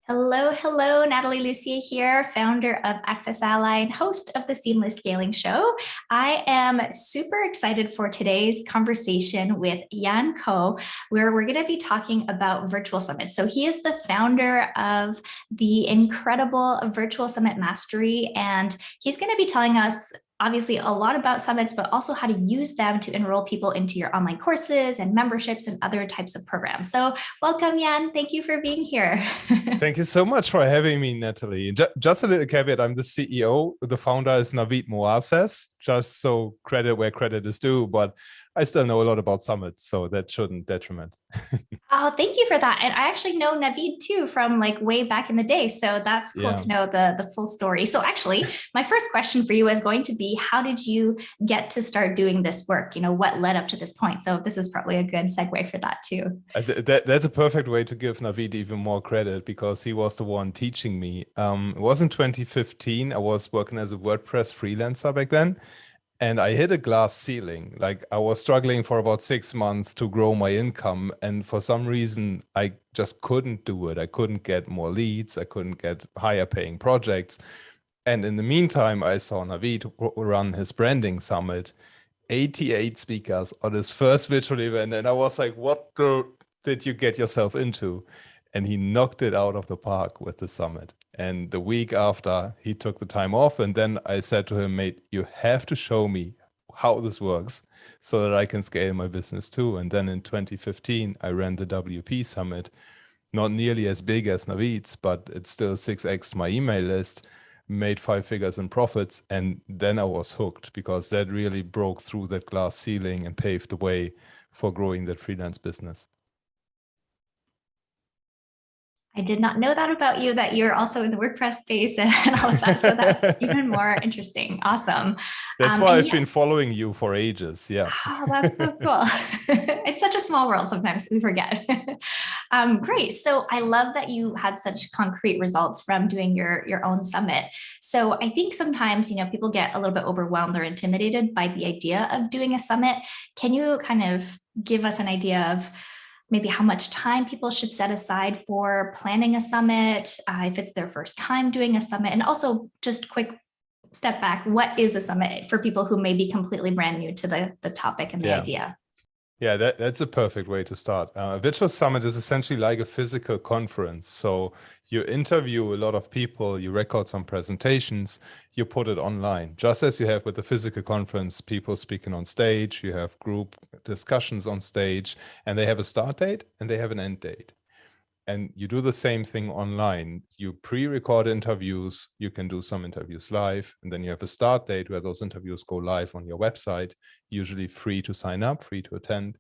Hello, hello, Natalie Lucia here, founder of Access Ally and host of the Seamless Scaling Show. I am super excited for today's conversation with Jan Koch, where we're going to be talking about virtual summits. So he is the founder of the incredible Virtual Summit Mastery, and he's going to be telling us obviously a lot about summits, but also how to use them to enroll people into your online courses and memberships and other types of programs. So welcome, Jan. Thank you for being here. Thank you so much for having me, Natalie. Just a little caveat, I'm the CEO. The founder is Naveed Moases, just so credit where credit is due, but I still know a lot about summits, so that shouldn't detriment. Oh, thank you for that. And I actually know Naveed too from like way back in the day. So that's cool to know the full story. So actually, my first question for you is going to be, how did you get to start doing this work? What led up to this point? So this is probably a good segue for that too. That's a perfect way to give Naveed even more credit because he was the one teaching me. It was in 2015. I was working as a WordPress freelancer back then. And I hit a glass ceiling. Like I was struggling for about 6 months to grow my income. And for some reason, I just couldn't do it. I couldn't get more leads. I couldn't get higher paying projects. And in the meantime, I saw Naveed run his branding summit, 88 speakers on his first virtual event. And I was like, what did you get yourself into? And he knocked it out of the park with the summit. And the week after, he took the time off. And then I said to him, mate, you have to show me how this works so that I can scale my business too. And then in 2015, I ran the WP Summit, not nearly as big as Naveed's, but it's still 6x my email list, made 5 figures in profits. And then I was hooked because that really broke through that glass ceiling and paved the way for growing that freelance business. I did not know that about you, that you're also in the WordPress space and all of that. So that's even more interesting. Awesome. That's why I've been following you for ages. Yeah. Oh, that's so cool. It's such a small world. Sometimes we forget. Great. So I love that you had such concrete results from doing your own summit. So I think sometimes, people get a little bit overwhelmed or intimidated by the idea of doing a summit. Can you kind of give us an idea of maybe how much time people should set aside for planning a summit, if it's their first time doing a summit, and also just quick step back, what is a summit for people who may be completely brand new to the topic and the idea? Yeah, that's a perfect way to start. A virtual summit is essentially like a physical conference. So you interview a lot of people, you record some presentations, you put it online. Just as you have with the physical conference, people speaking on stage, you have group discussions on stage, and they have a start date and they have an end date. And you do the same thing online. You pre-record interviews, you can do some interviews live, and then you have a start date where those interviews go live on your website, usually free to sign up, free to attend.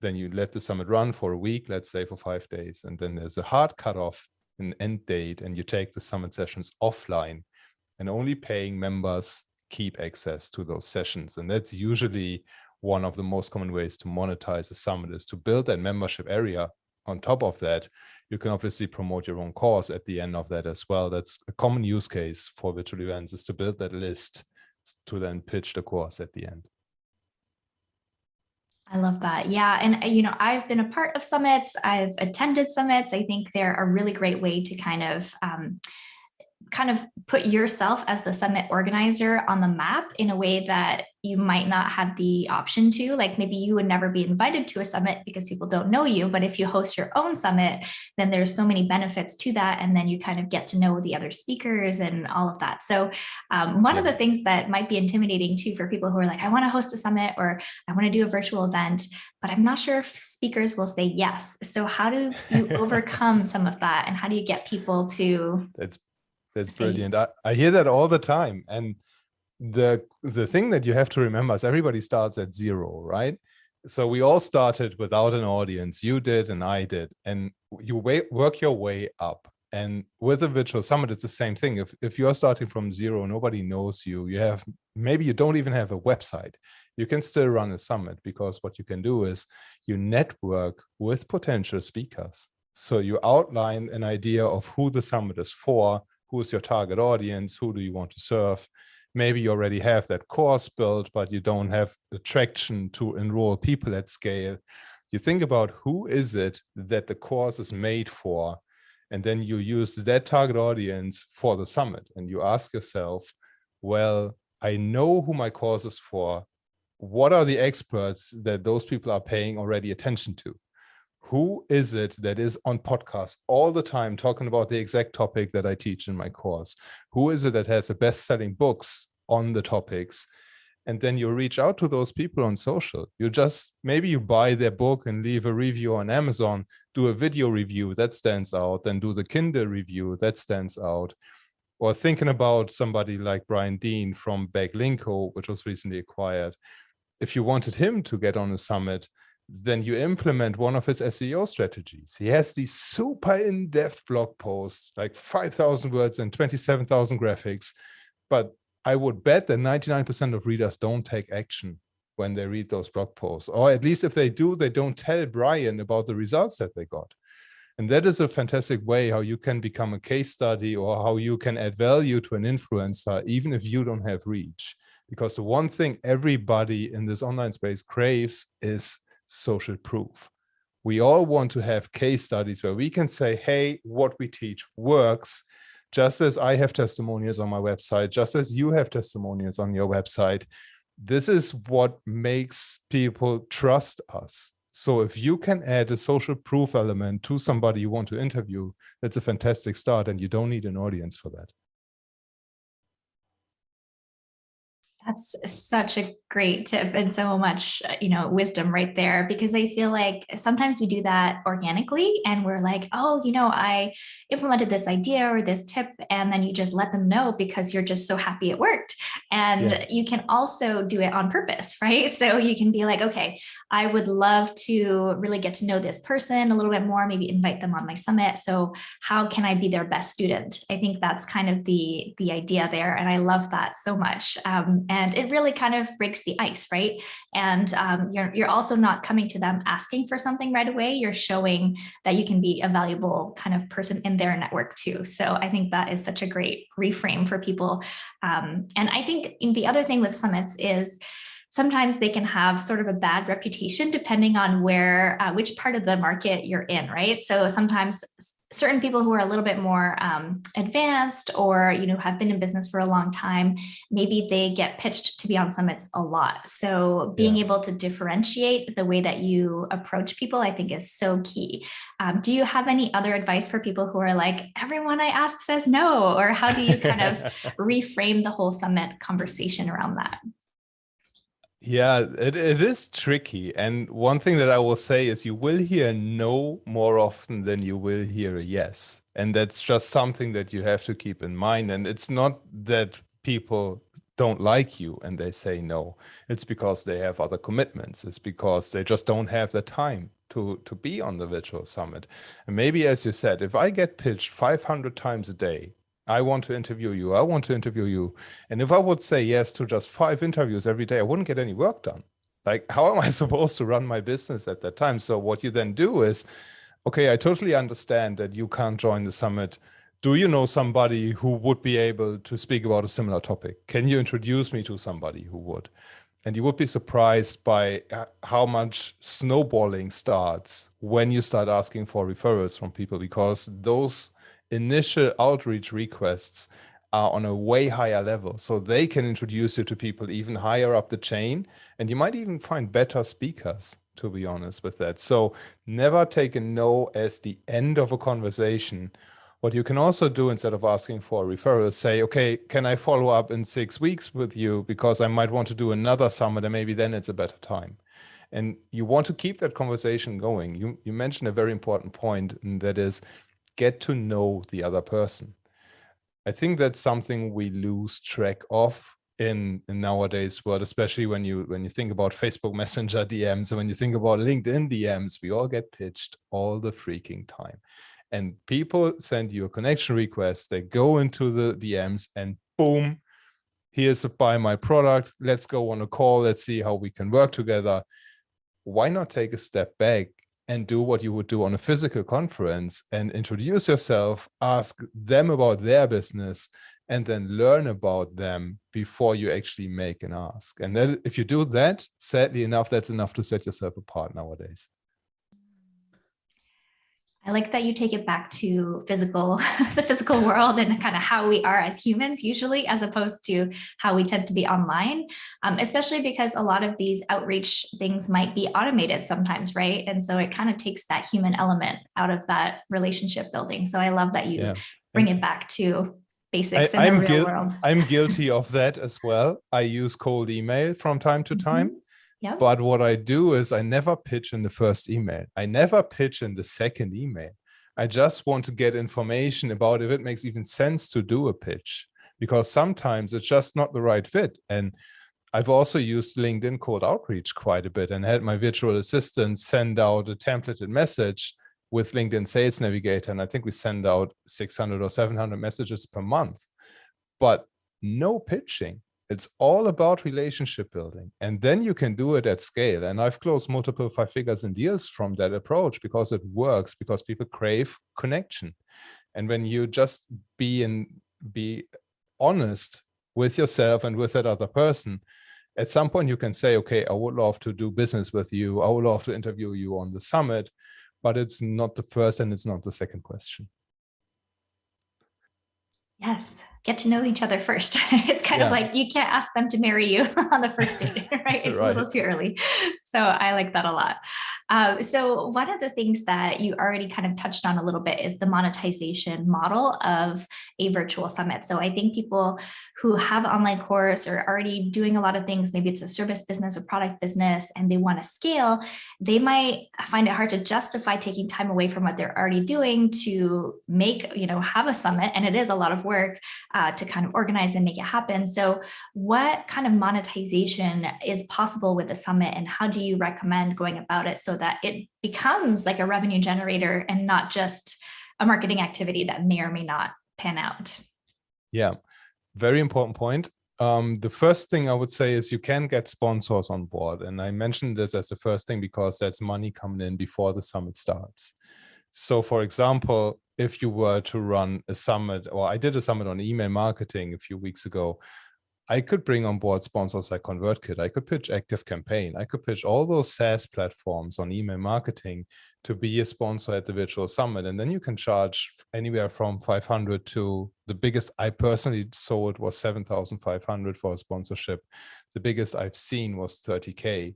Then you let the summit run for a week, let's say for 5 days. And then there's a hard cutoff, an end date, and you take the summit sessions offline. And only paying members keep access to those sessions. And that's usually one of the most common ways to monetize a summit, is to build that membership area. On top of that, you can obviously promote your own course at the end of that as well. That's a common use case for virtual events, is to build that list to then pitch the course at the end. I love that. Yeah. And, I've been a part of summits. I've attended summits. I think they're a really great way to kind of put yourself as the summit organizer on the map in a way that you might not have the option to. Like maybe you would never be invited to a summit because people don't know you, but if you host your own summit, then there's so many benefits to that. And then you kind of get to know the other speakers and all of that. So one of the things that might be intimidating too for people who are like, I want to host a summit or I want to do a virtual event, but I'm not sure if speakers will say yes. So how do you overcome some of that? And how do you get people to... That's brilliant. I hear that all the time. And the thing that you have to remember is everybody starts at 0, right? So we all started without an audience. You did and I did. And you work your way up. And with a virtual summit, it's the same thing. If you're starting from 0, nobody knows you. Maybe you don't even have a website. You can still run a summit, because what you can do is you network with potential speakers. So you outline an idea of who the summit is for. Who's your target audience? Who do you want to serve? Maybe you already have that course built, but you don't have the traction to enroll people at scale. You think about who is it that the course is made for, And then you use that target audience for the summit. And you ask yourself, well, I know who my course is for. What are the experts that those people are paying already attention to? Who is it that is on podcasts all the time talking about the exact topic that I teach in my course? Who is it that has the best-selling books on the topics? And then you reach out to those people on social. Maybe you buy their book and leave a review on Amazon, do a video review that stands out, then do the Kindle review that stands out. Or thinking about somebody like Brian Dean from Backlinko, which was recently acquired. If you wanted him to get on a summit, then you implement one of his SEO strategies. He has these super in-depth blog posts, like 5,000 words and 27,000 graphics. But I would bet that 99% of readers don't take action when they read those blog posts. Or at least if they do, they don't tell Brian about the results that they got. And that is a fantastic way how you can become a case study or how you can add value to an influencer, even if you don't have reach. Because the one thing everybody in this online space craves is social proof. We all want to have case studies where we can say, hey, what we teach works, just as I have testimonials on my website, just as you have testimonials on your website. This is what makes people trust us. So if you can add a social proof element to somebody you want to interview, that's a fantastic start, and you don't need an audience for that. That's such a great tip and so much, wisdom right there, because I feel like sometimes we do that organically and we're like, oh, I implemented this idea or this tip, and then you just let them know because you're just so happy it worked. And you can also do it on purpose, right? So you can be like, okay, I would love to really get to know this person a little bit more, maybe invite them on my summit. So how can I be their best student? I think that's kind of the idea there. And I love that so much. And it really kind of breaks the ice, right? And you're also not coming to them asking for something right away. You're showing that you can be a valuable kind of person in their network too. So I think that is such a great reframe for people. And I think the other thing with summits is sometimes they can have sort of a bad reputation depending on which part of the market you're in, right? So sometimes certain people who are a little bit more advanced or have been in business for a long time, maybe they get pitched to be on summits a lot. So being able to differentiate the way that you approach people, I think, is so key. Do you have any other advice for people who are like, everyone I ask says no? Or how do you kind of reframe the whole summit conversation around that? Yeah, it is tricky. And one thing that I will say is you will hear no more often than you will hear a yes. And that's just something that you have to keep in mind. And it's not that people don't like you and they say no. It's because they have other commitments. It's because they just don't have the time to be on the virtual summit. And maybe, as you said, if I get pitched 500 times a day, I want to interview you, I want to interview you. And if I would say yes to just 5 interviews every day, I wouldn't get any work done. Like, how am I supposed to run my business at that time? So what you then do is, okay, I totally understand that you can't join the summit. Do you know somebody who would be able to speak about a similar topic? Can you introduce me to somebody who would? And you would be surprised by how much snowballing starts when you start asking for referrals from people, because those initial outreach requests are on a way higher level. So they can introduce you to people even higher up the chain. And you might even find better speakers, to be honest with that. So never take a no as the end of a conversation. What you can also do, instead of asking for a referral, say, okay, can I follow up in 6 weeks with you? Because I might want to do another summit and maybe then it's a better time. And you want to keep that conversation going. You mentioned a very important point, and that is, get to know the other person. I think that's something we lose track of in nowadays world, especially when you think about Facebook Messenger DMs and when you think about LinkedIn DMs. We all get pitched all the freaking time. And people send you a connection request, they go into the DMs and boom, here's a buy my product. Let's go on a call. Let's see how we can work together. Why not take a step back and do what you would do on a physical conference and introduce yourself, ask them about their business, and then learn about them before you actually make an ask. And then if you do that, sadly enough, that's enough to set yourself apart nowadays. I like that you take it back to physical, the physical world and kind of how we are as humans usually, as opposed to how we tend to be online, especially because a lot of these outreach things might be automated sometimes, right? And so it kind of takes that human element out of that relationship building. So I love that you bring it back to basics in the real world. I'm guilty of that as well. I use cold email from time to time. Yep. But what I do is I never pitch in the first email. I never pitch in the second email. I just want to get information about if it makes even sense to do a pitch, because sometimes it's just not the right fit. And I've also used LinkedIn cold outreach quite a bit and had my virtual assistant send out a templated message with LinkedIn Sales Navigator. And I think we send out 600 or 700 messages per month, but no pitching. It's all about relationship building. And then you can do it at scale. And I've closed multiple 5 figures in deals from that approach because it works, because people crave connection. And when you just be honest with yourself and with that other person, at some point you can say, okay, I would love to do business with you. I would love to interview you on the summit, but it's not the first and it's not the second question. Yes, get to know each other first. It's kind of like you can't ask them to marry you on the first date, right? It's a little too early. So I like that a lot. So one of the things that you already kind of touched on a little bit is the monetization model of a virtual summit. So I think people who have an online course are already doing a lot of things, maybe it's a service business or product business, and they want to scale, they might find it hard to justify taking time away from what they're already doing to make, have a summit. And it is a lot of work to kind of organize and make it happen. So what kind of monetization is possible with a summit, and how do you recommend going about it so that it becomes like a revenue generator and not just a marketing activity that may or may not pan out? Yeah, very important point. The first thing I would say is you can get sponsors on board. And I mentioned this as the first thing because that's money coming in before the summit starts. So for example, if you were to run a summit, or I did a summit on email marketing a few weeks ago, I could bring on board sponsors like ConvertKit. I could pitch ActiveCampaign. I could pitch all those SaaS platforms on email marketing to be a sponsor at the virtual summit. And then you can charge anywhere from 500 to the biggest I personally sold was 7,500 for a sponsorship. The biggest I've seen was 30K.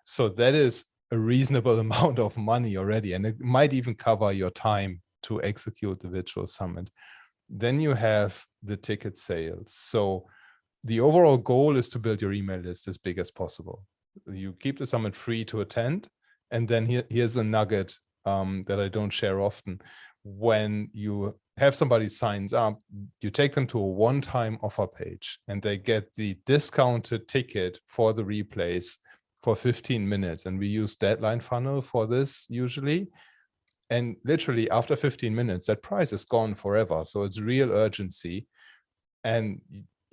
So that is a reasonable amount of money already. And it might even cover your time to execute the virtual summit. Then you have the ticket sales. So the overall goal is to build your email list as big as possible. You keep the summit free to attend. And then here's a nugget that I don't share often. When you have somebody signs up, you take them to a one-time offer page and they get the discounted ticket for the replays for 15 minutes. And we use deadline funnel for this usually. And literally after 15 minutes, that price is gone forever. So it's real urgency. And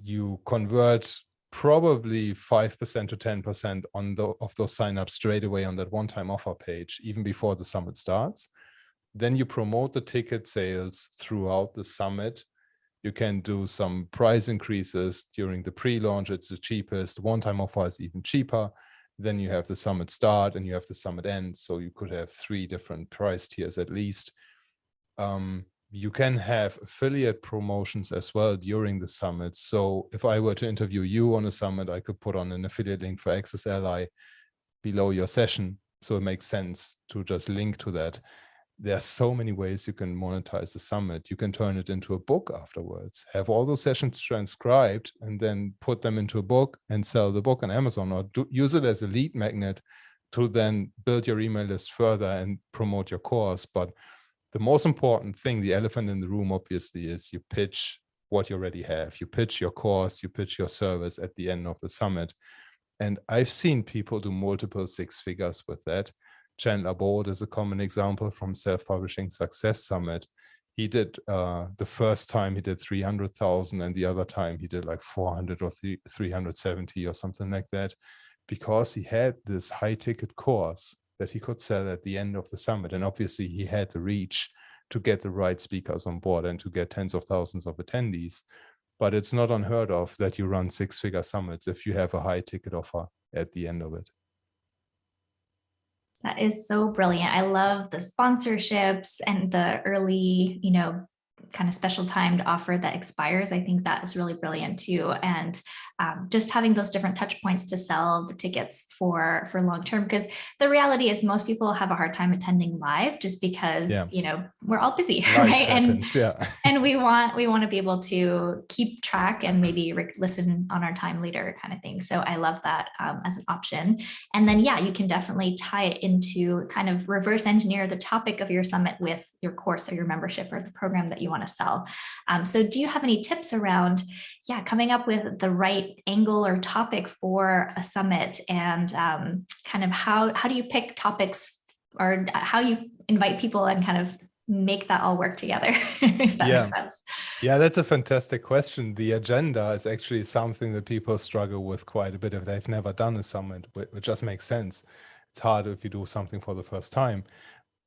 you convert probably 5% to 10% of those signups straight away on that one-time offer page, even before the summit starts. Then you promote the ticket sales throughout the summit. You can do some price increases during the pre-launch. It's the cheapest. One-time offer is even cheaper. Then you have the summit start and you have the summit end. So you could have 3 different price tiers at least. You can have affiliate promotions as well during the summit. So if I were to interview you on a summit, I could put on an affiliate link for Access Ally below your session. So it makes sense to just link to that. There are so many ways you can monetize the summit. You can turn it into a book afterwards, have all those sessions transcribed and then put them into a book and sell the book on Amazon, or use it as a lead magnet to then build your email list further and promote your course. But the most important thing, the elephant in the room, obviously, is you pitch what you already have. You pitch your course, you pitch your service at the end of the summit. And I've seen people do multiple 6 figures with that. Chandler Board is a common example from Self-Publishing Success Summit. He did, the first time he did 300,000 and the other time he did like 400 or 370 or something like that, because he had this high ticket course that he could sell at the end of the summit. And obviously he had the reach to get the right speakers on board and to get tens of thousands of attendees. But it's not unheard of that you run 6-figure summits if you have a high ticket offer at the end of it. That is so brilliant. I love the sponsorships and the early, kind of special timed offer that expires. I think that is really brilliant too. And just having those different touch points to sell the tickets for long term, because the reality is most people have a hard time attending live just because we're all busy, Life right? happens, And we want to be able to keep track and maybe listen on our time later, kind of thing. So I love that as an option. And then you can definitely tie it into kind of reverse engineer the topic of your summit with your course or your membership or the program that you want to sell. So do you have any tips around coming up with the right angle or topic for a summit, and kind of how do you pick topics, or how you invite people and kind of make that all work together? If that makes sense. Yeah, that's a fantastic question. The agenda is actually something that people struggle with quite a bit if they've never done a summit, which just makes sense. It's hard if you do something for the first time.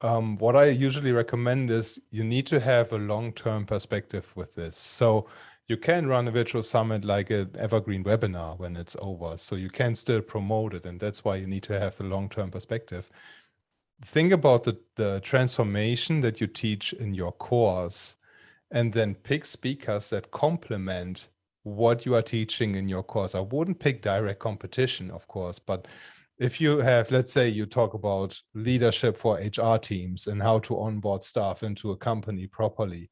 What I usually recommend is you need to have a long-term perspective with this. So you can run a virtual summit like an evergreen webinar when it's over. So you can still promote it. And that's why you need to have the long-term perspective. Think about the transformation that you teach in your course, and then pick speakers that complement what you are teaching in your course. I wouldn't pick direct competition, of course, but if you have, let's say you talk about leadership for HR teams and how to onboard staff into a company properly,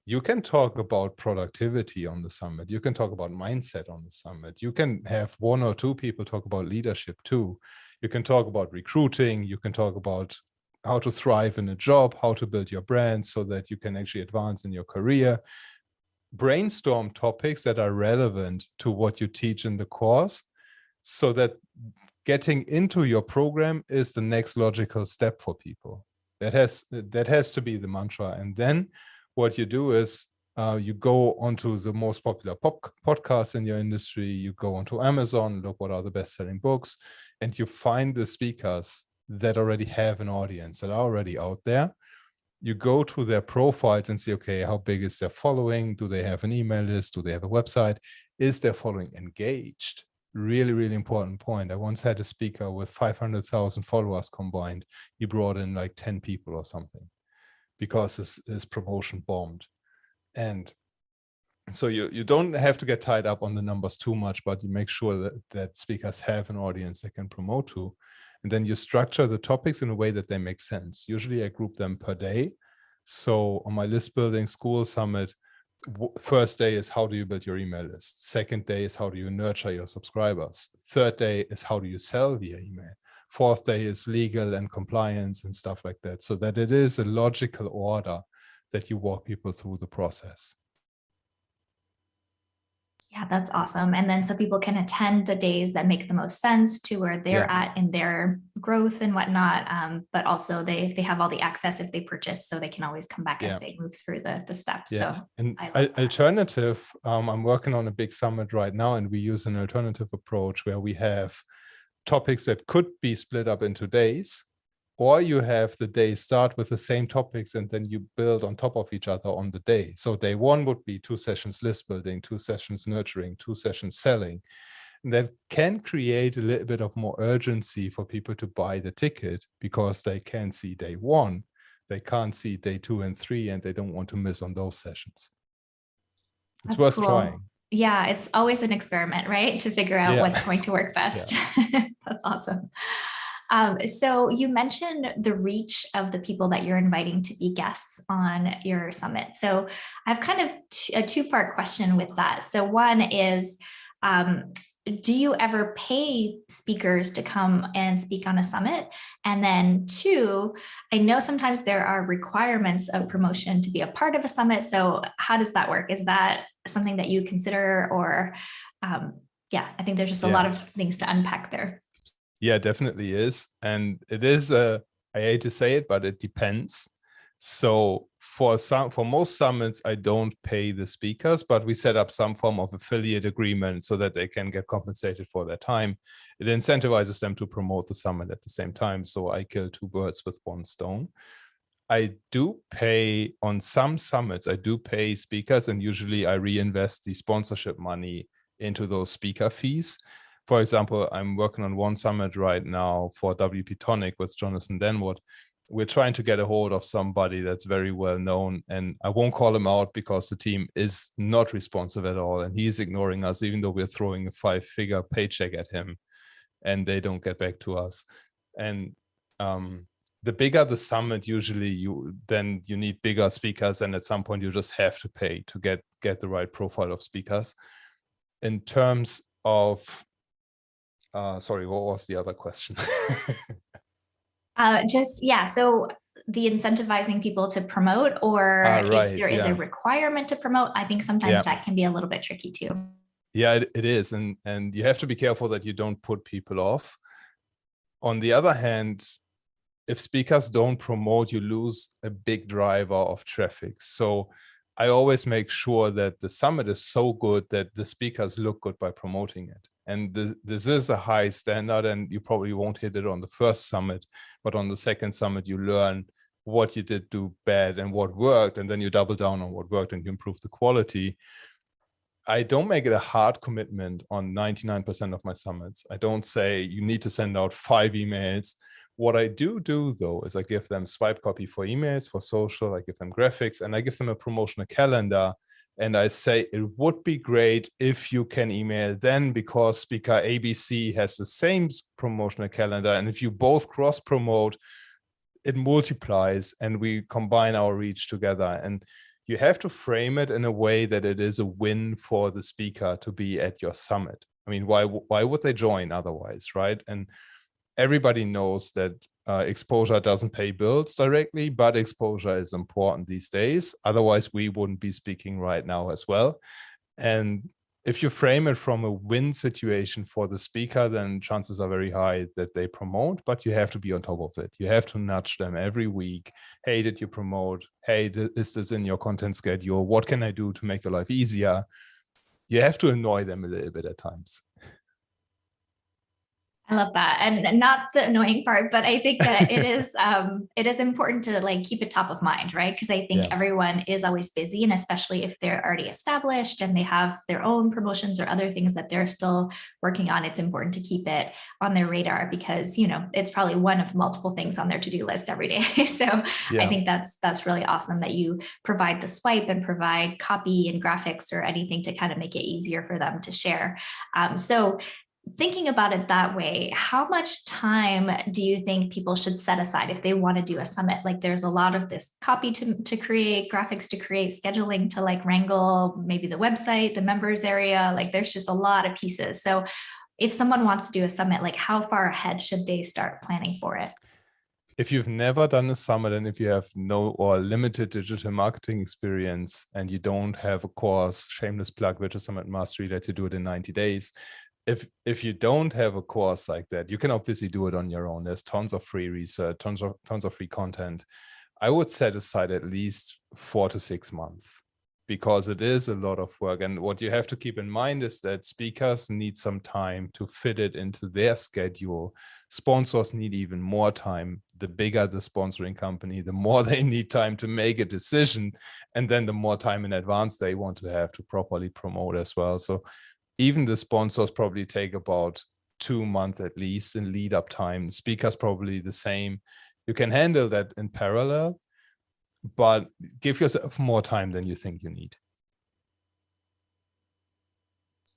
you can talk about productivity on the summit. You can talk about mindset on the summit. You can have one or two people talk about leadership too. You can talk about recruiting. You can talk about how to thrive in a job, how to build your brand so that you can actually advance in your career. Brainstorm topics that are relevant to what you teach in the course, so that getting into your program is the next logical step for people. That has to be the mantra. And then what you do is you go onto the most popular podcasts in your industry, you go onto Amazon, look what are the best-selling books, and you find the speakers that already have an audience, that are already out there. You go to their profiles and see, okay, how big is their following? Do they have an email list? Do they have a website? Is their following engaged? Really, really important point. I once had a speaker with 500,000 followers combined. He brought in like 10 people or something because his promotion bombed. And so you don't have to get tied up on the numbers too much, but you make sure that speakers have an audience they can promote to. And then you structure the topics in a way that they make sense. Usually I group them per day. So on my list building school summit, first day is how do you build your email list? Second day is how do you nurture your subscribers? Third day is how do you sell via email? Fourth day is legal and compliance and stuff like that. So that it is a logical order that you walk people through the process. Yeah, that's awesome. And then so people can attend the days that make the most sense to where they're at in their growth and whatnot. But also they have all the access if they purchase, so they can always come back as they move through the steps. So and alternative, I'm working on a big summit right now, and we use an alternative approach where we have topics that could be split up into days, or you have the day start with the same topics and then you build on top of each other on the day. So day one would be 2 sessions list building, 2 sessions nurturing, 2 sessions selling. And that can create a little bit of more urgency for people to buy the ticket because they can see day one, they can't see day 2 and 3, and they don't want to miss on those sessions. It's worth trying. Yeah, it's always an experiment, right? To figure out what's going to work best. That's awesome. So you mentioned the reach of the people that you're inviting to be guests on your summit. So I've kind of a two-part question with that. So one is, do you ever pay speakers to come and speak on a summit? And then two, I know sometimes there are requirements of promotion to be a part of a summit. So how does that work? Is that something that you consider, or I think there's just a lot of things to unpack there. Yeah, definitely is. And it is, I hate to say it, but it depends. So for most summits, I don't pay the speakers, but we set up some form of affiliate agreement so that they can get compensated for their time. It incentivizes them to promote the summit at the same time. So I kill 2 birds with 1 stone. I do pay on some summits, I do pay speakers, and usually I reinvest the sponsorship money into those speaker fees. For example, I'm working on one summit right now for WP Tonic with Jonathan Denwood. We're trying to get a hold of somebody that's very well known, and I won't call him out because the team is not responsive at all, and he's ignoring us, even though we're throwing a 5-figure paycheck at him, and they don't get back to us. And the bigger the summit, usually you need bigger speakers, and at some point you just have to pay to get the right profile of speakers. In terms of sorry, what was the other question? So the incentivizing people to promote, or right, if there is a requirement to promote, I think sometimes that can be a little bit tricky too. Yeah, it is. And you have to be careful that you don't put people off. On the other hand, if speakers don't promote, you lose a big driver of traffic. So I always make sure that the summit is so good that the speakers look good by promoting it. And this is a high standard, and you probably won't hit it on the first summit, but on the second summit, you learn what you did do bad and what worked, and then you double down on what worked and you improve the quality. I don't make it a hard commitment on 99% of my summits. I don't say you need to send out 5 emails. What I do though is I give them swipe copy for emails, for social, I give them graphics, and I give them a promotional calendar. And I say, it would be great if you can email then, because speaker ABC has the same promotional calendar. And if you both cross promote, it multiplies and we combine our reach together. And you have to frame it in a way that it is a win for the speaker to be at your summit. I mean, why would they join otherwise, right? And everybody knows that exposure doesn't pay bills directly, but exposure is important these days. Otherwise, we wouldn't be speaking right now as well. And if you frame it from a win situation for the speaker, then chances are very high that they promote, but you have to be on top of it. You have to nudge them every week. Hey, did you promote? Hey, is this in your content schedule? What can I do to make your life easier? You have to annoy them a little bit at times. I love that. And not the annoying part, but I think that it is important to like keep it top of mind, right? Because I think everyone is always busy, and especially if they're already established and they have their own promotions or other things that they're still working on, it's important to keep it on their radar, because, you know, it's probably one of multiple things on their to-do list every day. So I think that's really awesome that you provide the swipe and provide copy and graphics or anything to kind of make it easier for them to share. So thinking about it that way, how much time do you think people should set aside if they want to do a summit? Like, there's a lot of this copy to create, graphics to create, scheduling to like wrangle, maybe the website, the members area, like there's just a lot of pieces. So if someone wants to do a summit, like how far ahead should they start planning for it? If you've never done a summit, and if you have no or limited digital marketing experience and you don't have a course, shameless plug, which is Summit Mastery, lets you do it in 90 days. If you don't have a course like that, you can obviously do it on your own. There's tons of free research, tons of free content. I would set aside at least 4 to 6 months, because it is a lot of work. And what you have to keep in mind is that speakers need some time to fit it into their schedule. Sponsors need even more time. The bigger the sponsoring company, the more they need time to make a decision. And then the more time in advance they want to have to properly promote as well. So even the sponsors probably take about 2 months at least in lead up time. Speakers probably the same. You can handle that in parallel, but give yourself more time than you think you need.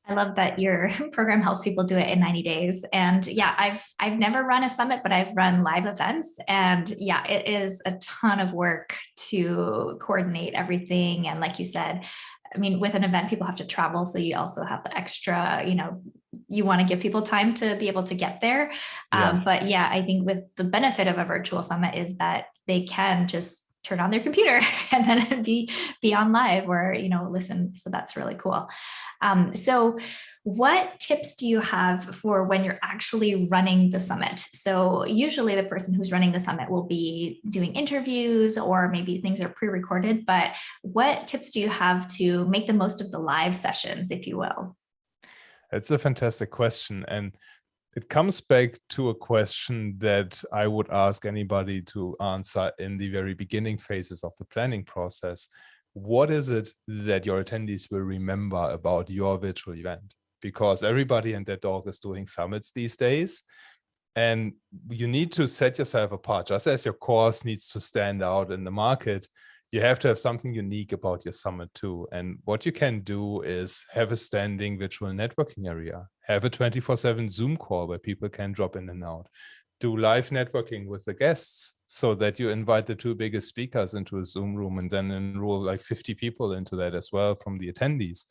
I love that your program helps people do it in 90 days. And yeah, I've never run a summit, but I've run live events. And yeah, it is a ton of work to coordinate everything. And like you said, I mean, with an event, people have to travel. So you also have the extra, you know, you want to give people time to be able to get there. But yeah, I think with the benefit of a virtual summit is that they can just turn on their computer and then be on live or, you know, listen. So that's really cool. So what tips do you have for when you're actually running the summit? So usually the person who's running the summit will be doing interviews, or maybe things are pre-recorded, but what tips do you have to make the most of the live sessions, if you will? It's a fantastic question. And it comes back to a question that I would ask anybody to answer in the very beginning phases of the planning process. What is it that your attendees will remember about your virtual event? because everybody and their dog is doing summits these days. And you need to set yourself apart. Just as your course needs to stand out in the market, you have to have something unique about your summit too. And what you can do is have a standing virtual networking area, have a 24/7 Zoom call where people can drop in and out, do live networking with the guests so that you invite the two biggest speakers into a Zoom room and then enroll like 50 people into that as well from the attendees.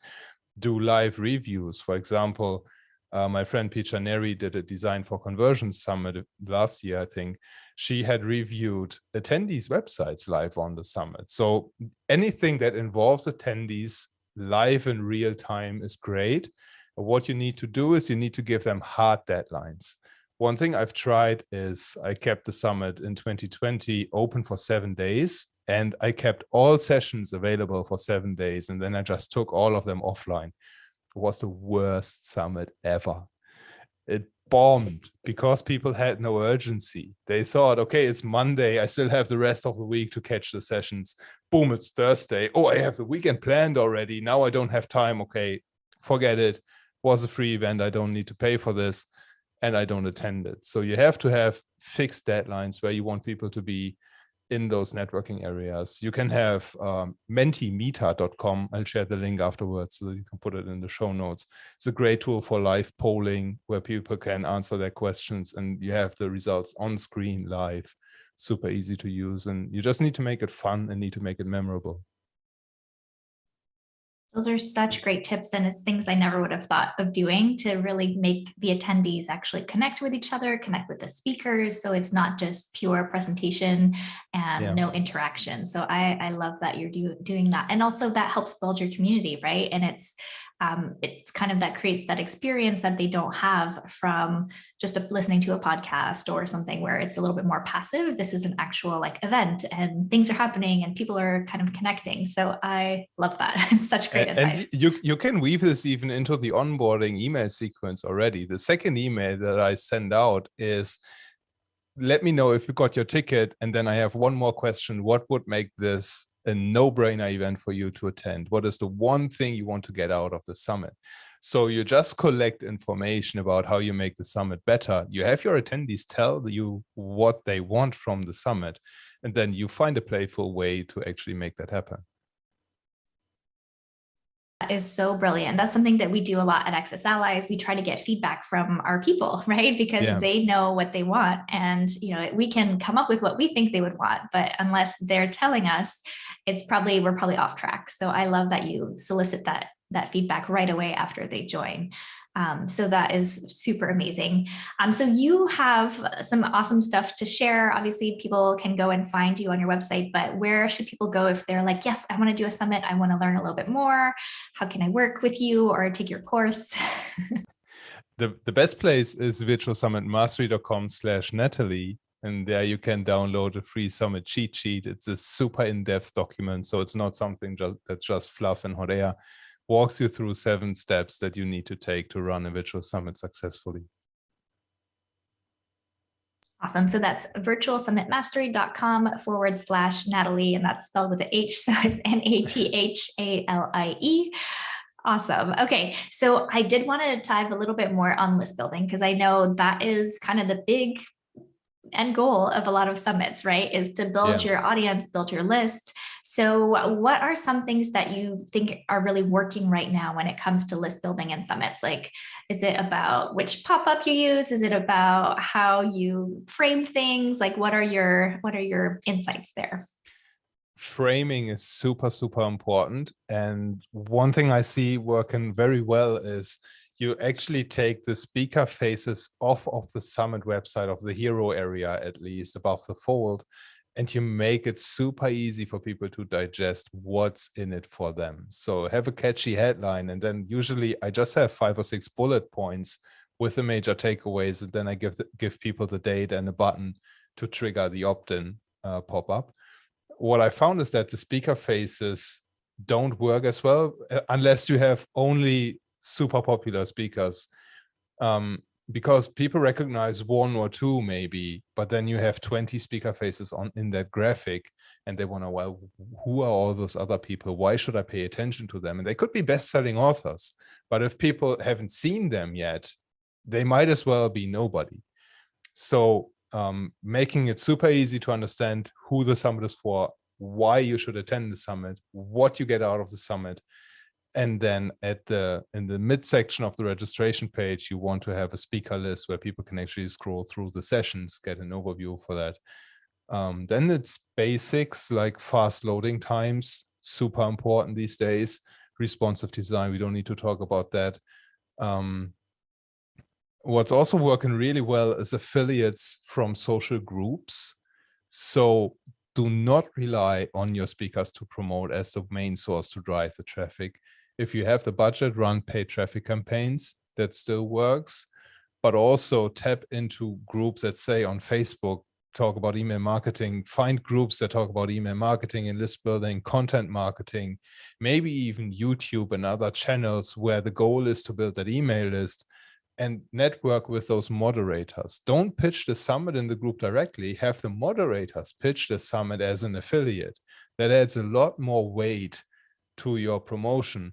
Do live reviews. For example, my friend Picha Neri did a Design for Conversion Summit last year, I think. She had reviewed attendees' websites live on the summit. So anything that involves attendees live in real time is great. What you need to do is you need to give them hard deadlines. One thing I've tried is I kept the summit in 2020 open for 7 days, and I kept all sessions available for 7 days. And then I just took all of them offline. It was the worst summit ever. It bombed because people had no urgency. They thought, okay, it's Monday. I still have the rest of the week to catch the sessions. Boom, it's Thursday. Oh, I have the weekend planned already. Now I don't have time. Okay, forget it. It was a free event. I don't need to pay for this. And I don't attend it. So you have to have fixed deadlines where you want people to be in those networking areas. You can have mentimeter.com. I'll share the link afterwards so that you can put it in the show notes. It's a great tool for live polling where people can answer their questions and you have the results on screen live. Super easy to use. And you just need to make it fun and need to make it memorable. Those are such great tips, and it's things I never would have thought of doing to really make the attendees actually connect with each other, connect with the speakers. So it's not just pure presentation and no interaction. So I love that you're doing that. And also that helps build your community, right? And it's kind of that creates that experience that they don't have from just listening to a podcast or something where it's a little bit more passive. This is an actual like event and things are happening and people are kind of connecting. So I love that. It's such great advice. And you can weave this even into the onboarding email sequence already. The second email that I send out is, let me know if you got your ticket. And then I have one more question. What would make this a no-brainer event for you to attend? What is the one thing you want to get out of the summit? So you just collect information about how you make the summit better. You have your attendees tell you what they want from the summit, and then you find a playful way to actually make that happen. That is so brilliant. That's something that we do a lot at Access Allies. We try to get feedback from our people, right? Because they know what they want. And, you know, we can come up with what we think they would want, but unless they're telling us, we're probably off track. So I love that you solicit that feedback right away after they join. So that is super amazing. So you have some awesome stuff to share. Obviously, people can go and find you on your website, but where should people go if they're like, yes, I want to do a summit. I want to learn a little bit more. How can I work with you or take your course? The best place is virtualsummitmastery.com/Natalie. And there you can download a free summit cheat sheet. It's a super in-depth document. So it's not something that's just fluff and hot air. Walks you through 7 steps that you need to take to run a virtual summit successfully. Awesome. So that's virtualsummitmastery.com/Natalie, and that's spelled with an H. So it's Nathalie. Awesome. Okay. So I did want to dive a little bit more on list building, because I know that is kind of the big end goal of a lot of summits, right? Is to build your audience, build your list. So what are some things that you think are really working right now when it comes to list building and summits? Like, is it about which pop-up you use? Is it about how you frame things? Like, what are your insights there? Framing is super, super important. And one thing I see working very well is you actually take the speaker faces off of the summit website, of the hero area, at least above the fold, and you make it super easy for people to digest what's in it for them. So have a catchy headline, and then usually I just have 5 or 6 bullet points with the major takeaways, and then I give people the date and a button to trigger the opt-in pop-up. What I found is that the speaker faces don't work as well unless you have only super popular speakers, because people recognize 1 or 2 maybe, but then you have 20 speaker faces in that graphic, and they want to, well, who are all those other people? Why should I pay attention to them? And they could be best-selling authors, but if people haven't seen them yet, they might as well be nobody. So making it super easy to understand who the summit is for, why you should attend the summit, what you get out of the summit. And then in the midsection of the registration page, you want to have a speaker list where people can actually scroll through the sessions, get an overview for that. Then it's basics like fast loading times, super important these days. Responsive design, we don't need to talk about that. What's also working really well is affiliates from social groups. So do not rely on your speakers to promote as the main source to drive the traffic. If you have the budget, run paid traffic campaigns. That still works. But also tap into groups that say on Facebook, talk about email marketing, find groups that talk about email marketing and list building, content marketing, maybe even YouTube and other channels where the goal is to build that email list, and network with those moderators. Don't pitch the summit in the group directly, have the moderators pitch the summit as an affiliate. That adds a lot more weight to your promotion.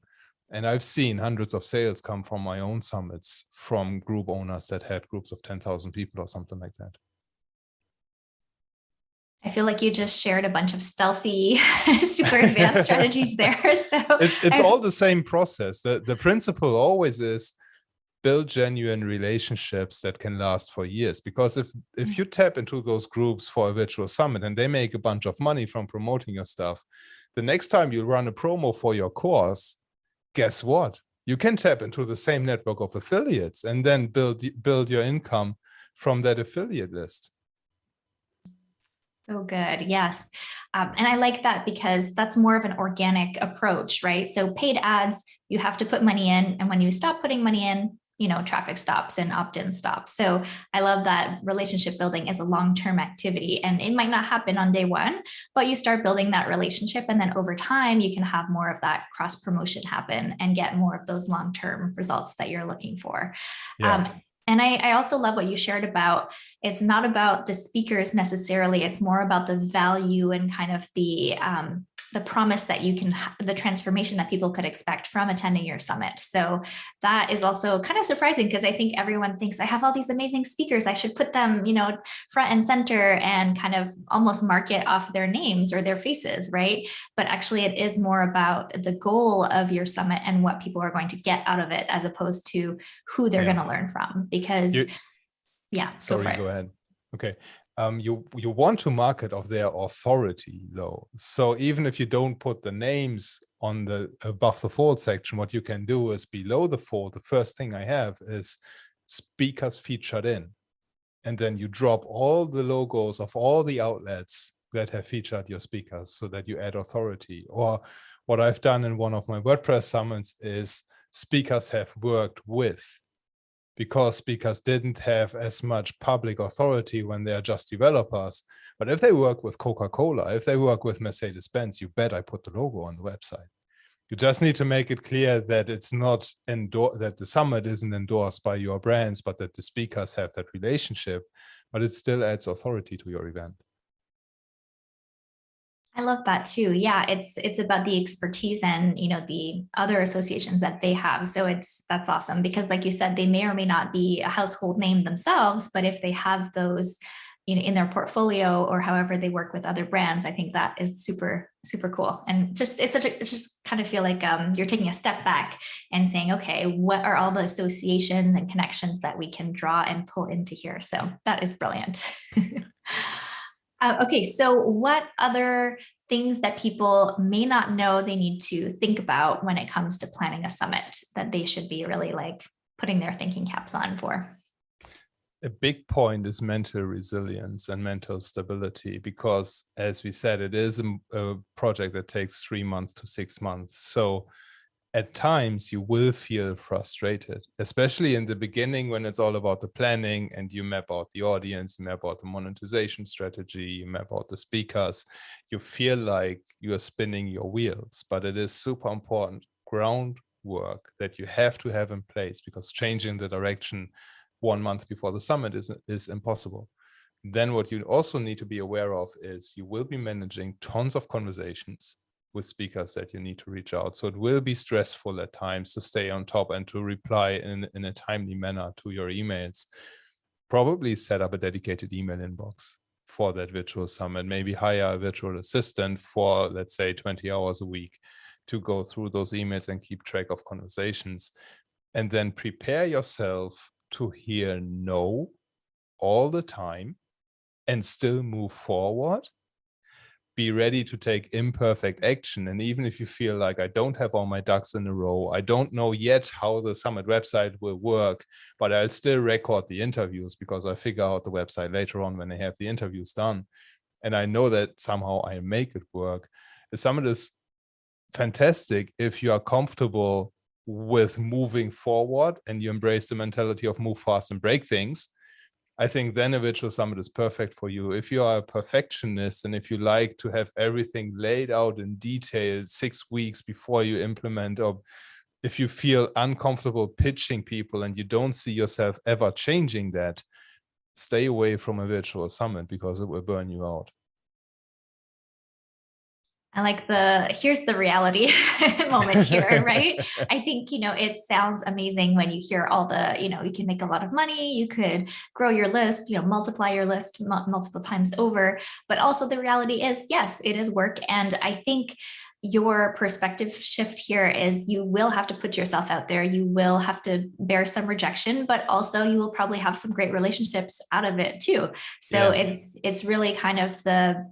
And I've seen hundreds of sales come from my own summits from group owners that had groups of 10,000 people or something like that. I feel like you just shared a bunch of stealthy, super advanced strategies there. So it's all the same process. The principle always is build genuine relationships that can last for years. Because if you tap into those groups for a virtual summit and they make a bunch of money from promoting your stuff, the next time you run a promo for your course, guess what? You can tap into the same network of affiliates and then build your income from that affiliate list. Oh, good. Yes. And I like that because that's more of an organic approach, right? So paid ads, you have to put money in. And when you stop putting money in, traffic stops and opt-in stops. So I love that relationship building is a long-term activity, and it might not happen on day one, but you start building that relationship. And then over time, you can have more of that cross promotion happen and get more of those long-term results that you're looking for. Yeah. And I also love what you shared about, it's not about the speakers necessarily, it's more about the value and kind of the promise that you can, the transformation that people could expect from attending your summit. So that is also kind of surprising because I think everyone thinks I have all these amazing speakers, I should put them, front and center and kind of almost market off their names or their faces, right? But actually it is more about the goal of your summit and what people are going to get out of it as opposed to who they're going to learn from. Because go ahead. Okay. You want to market of their authority though. So even if you don't put the names on the above the fold section, what you can do is below the fold, the first thing I have is speakers featured in. And then you drop all the logos of all the outlets that have featured your speakers so that you add authority. Or what I've done in one of my WordPress summits is speakers have worked with, because speakers didn't have as much public authority when they are just developers. But if they work with Coca-Cola, if they work with Mercedes-Benz, you bet I put the logo on the website. You just need to make it clear that it's not that the summit isn't endorsed by your brands, but that the speakers have that relationship, but it still adds authority to your event. I love that too. Yeah, it's about the expertise and the other associations that they have. So that's awesome because, like you said, they may or may not be a household name themselves, but if they have those, in their portfolio or however they work with other brands, I think that is super, super cool. And just it's just kind of feel like you're taking a step back and saying, okay, what are all the associations and connections that we can draw and pull into here? So that is brilliant. Okay, so what other things that people may not know they need to think about when it comes to planning a summit that they should be really like putting their thinking caps on for? A big point is mental resilience and mental stability, because as we said, it is a project that takes 3 months to 6 months. So at times you will feel frustrated, especially in the beginning when it's all about the planning and you map out the audience, you map out the monetization strategy, you map out the speakers. You feel like you are spinning your wheels, but it is super important groundwork that you have to have in place, because changing the direction 1 month before the summit is impossible. Then what you also need to be aware of is you will be managing tons of conversations with speakers that you need to reach out. So it will be stressful at times to stay on top and to reply in a timely manner to your emails. Probably set up a dedicated email inbox for that virtual summit, maybe hire a virtual assistant for, let's say, 20 hours a week to go through those emails and keep track of conversations. And then prepare yourself to hear no all the time and still move forward. Be ready to take imperfect action. And even if you feel like I don't have all my ducks in a row, I don't know yet how the summit website will work, but I'll still record the interviews because I figure out the website later on when I have the interviews done. And I know that somehow I make it work. The summit is fantastic if you are comfortable with moving forward and you embrace the mentality of move fast and break things. I think then a virtual summit is perfect for you. If you are a perfectionist and if you like to have everything laid out in detail 6 weeks before you implement, or if you feel uncomfortable pitching people and you don't see yourself ever changing that, stay away from a virtual summit because it will burn you out. I like here's the reality moment here, right? I think, it sounds amazing when you hear all the, you can make a lot of money, you could grow your list, multiply your list multiple times over. But also the reality is, yes, it is work. And I think your perspective shift here is you will have to put yourself out there. You will have to bear some rejection, but also you will probably have some great relationships out of it too. So it's really kind of the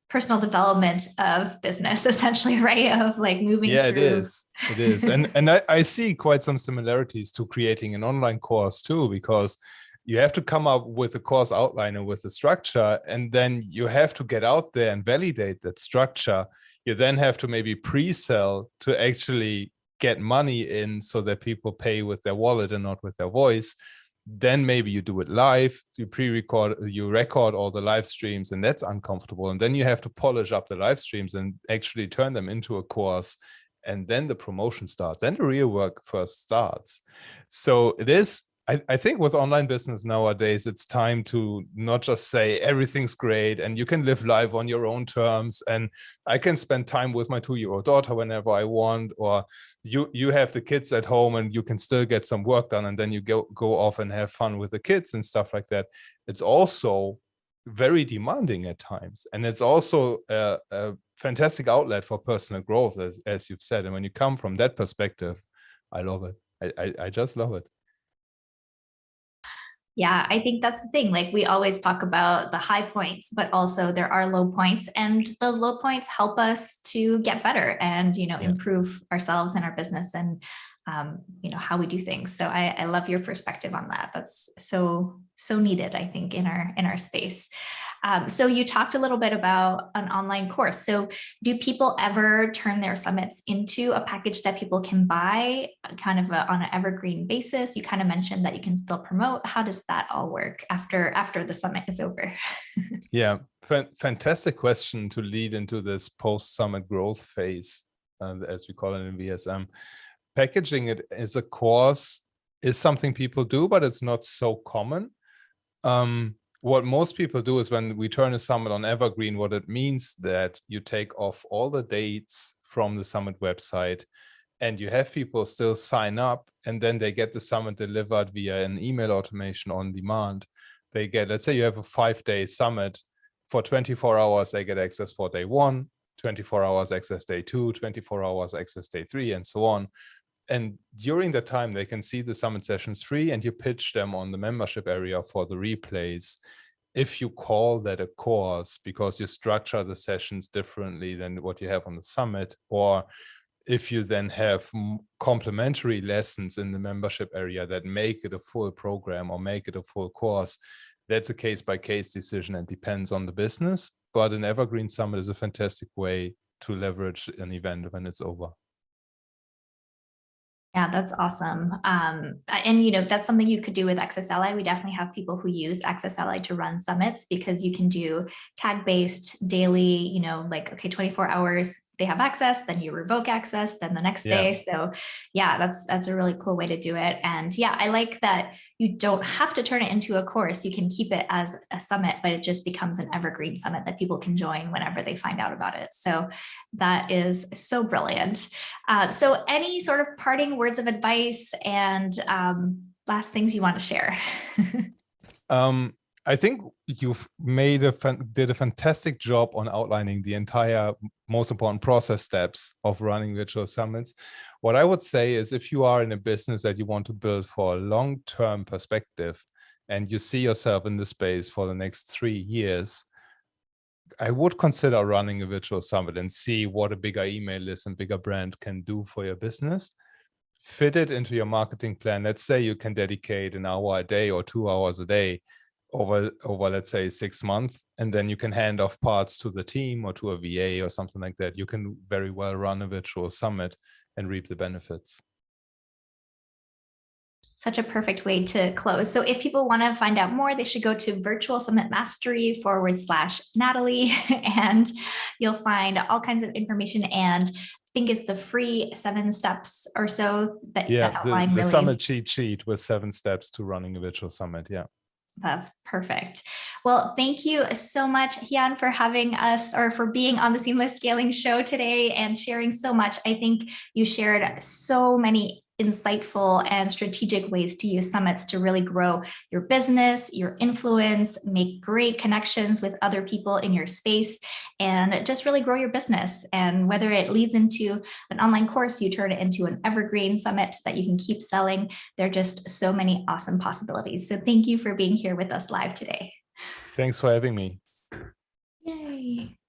personal development of business, essentially, right? Of like moving through. It is. And I see quite some similarities to creating an online course too, because you have to come up with a course outline and with a structure, and then you have to get out there and validate that structure. You then have to maybe pre-sell to actually get money in so that people pay with their wallet and not with their voice. Then maybe you do it live, you record all the live streams, and that's uncomfortable. And then you have to polish up the live streams and actually turn them into a course. And then the promotion starts and the real work first starts. So it is, I think with online business nowadays, it's time to not just say everything's great and you can live life on your own terms. And I can spend time with my 2-year-old daughter whenever I want, or you have the kids at home and you can still get some work done. And then you go off and have fun with the kids and stuff like that. It's also very demanding at times. And it's also a fantastic outlet for personal growth, as you've said. And when you come from that perspective, I love it. I just love it. Yeah, I think that's the thing. Like we always talk about the high points, but also there are low points, and those low points help us to get better and, improve ourselves and our business and, how we do things. So I love your perspective on that. That's so needed, I think, in our space. So you talked a little bit about an online course. So do people ever turn their summits into a package that people can buy kind of on an evergreen basis? You kind of mentioned that you can still promote. How does that all work after the summit is over? Yeah, fantastic question to lead into this post-summit growth phase, as we call it in VSM. Packaging it as a course is something people do, but it's not so common. What most people do is when we turn a summit on Evergreen, what it means that you take off all the dates from the summit website and you have people still sign up, and then they get the summit delivered via an email automation on demand. They get, let's say you have a 5-day summit, for 24 hours, they get access for day 1, 24 hours access day 2, 24 hours access day 3, and so on. And during that time, they can see the summit sessions free, and you pitch them on the membership area for the replays. If you call that a course because you structure the sessions differently than what you have on the summit, or if you then have complementary lessons in the membership area that make it a full program or make it a full course, that's a case-by-case decision and depends on the business. But an Evergreen Summit is a fantastic way to leverage an event when it's over. Yeah, that's awesome. And, that's something you could do with XSLI. We definitely have people who use XSLI to run summits because you can do tag-based daily, like, okay, 24 hours, they have access, then you revoke access, then the next day. So yeah, that's a really cool way to do it. And yeah, I like that you don't have to turn it into a course. You can keep it as a summit, but it just becomes an evergreen summit that people can join whenever they find out about it. So that is so brilliant. So any sort of parting words of advice and last things you want to share? I think you've did a fantastic job on outlining the entire most important process steps of running virtual summits. What I would say is, if you are in a business that you want to build for a long-term perspective and you see yourself in the space for the next 3 years, I would consider running a virtual summit and see what a bigger email list and bigger brand can do for your business. Fit it into your marketing plan. Let's say you can dedicate an hour a day or 2 hours a day over let's say 6 months, and then you can hand off parts to the team or to a VA or something like that. You can very well run a virtual summit and reap the benefits. Such a perfect way to close. So if people want to find out more, they should go to Virtual Summit Mastery /Natalie, and you'll find all kinds of information. And I think it's the free 7 steps or so that outline the summit cheat sheet with 7 steps to running a virtual summit. Yeah. That's perfect. Well, thank you so much, Jan, for having us, or for being on the Seamless Scaling show today and sharing so much. I think you shared so many insightful and strategic ways to use summits to really grow your business, your influence, make great connections with other people in your space, and just really grow your business. And whether it leads into an online course, you turn it into an evergreen summit that you can keep selling. There are just so many awesome possibilities. So thank you for being here with us live today. Thanks for having me. Yay.